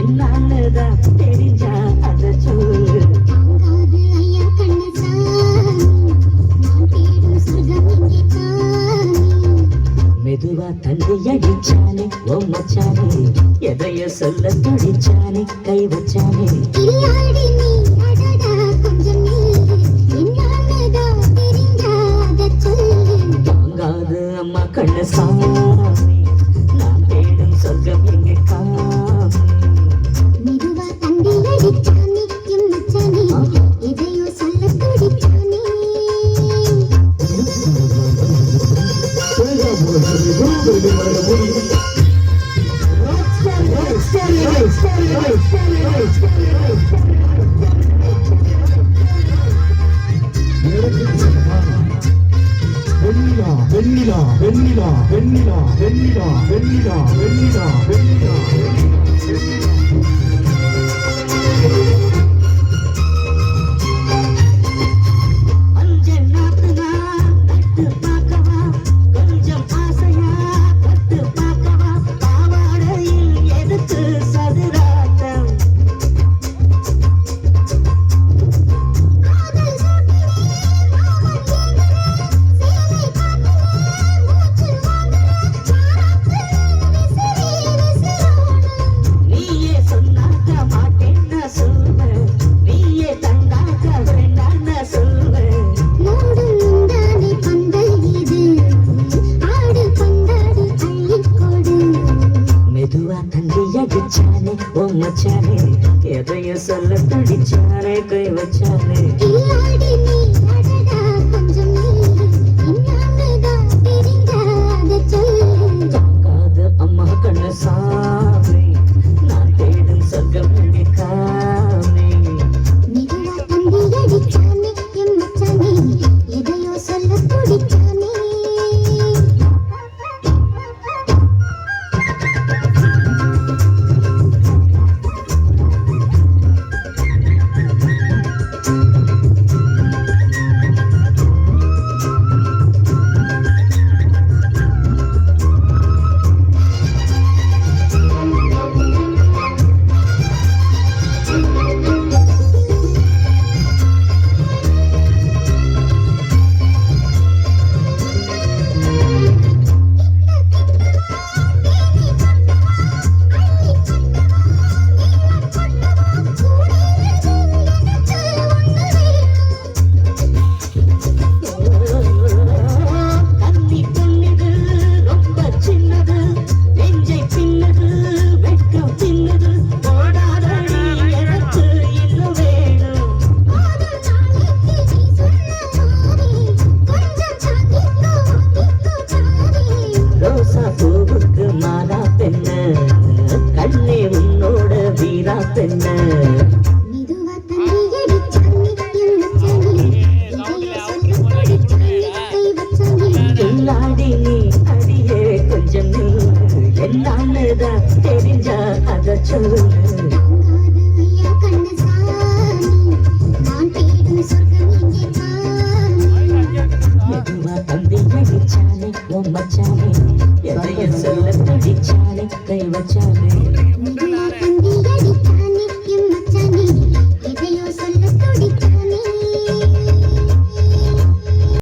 என்னன்னுதான் தெரிஞ்சா அத சொல்லு. மெதுவா தந்தி அடிச்சானே ஓ மச்சானே, எதைய சொல்ல துடிச்சானே கை வச்சானே. வாங்காது அம்மா கண்ணு சாமி, நான் தேடும் சொர்க்கம் எங்கே காமி. மெதுவா தந்தி அடிச்சானே என் மச்சானே, எதையோ சொல்ல துடிச்சானே. வெண்ணிலா வெண்ணிலா வெண்ணிலா வெண்ணிலா வெண்ணிலா வெண்ணிலா வெண்ணிலா வெண்ணிலா அடிச்சானே ஓ மச்சானே, எதைய சொல்ல துடிச்சானே கை வச்சானே. தாங்காது அம்மா கண்ணு சாமி, நான் தேடும் சொர்க்கம் எங்கே காமி. எதையோ சொல்ல துடிச்சானே. பூவுக்கு மாலா பெண்ண, கண்ணே உன்னோட வீரா பெண்ண. கில்லாடி நீ அடியே கொஞ்சம் நீ, என்னன்னுதான் தெரிஞ்சா அத சொல்லு. மெதுவா தந்தி அடிச்சானே ஓ மச்சானே, எதைய சொல்ல துடிச்சானே கை வச்சானே.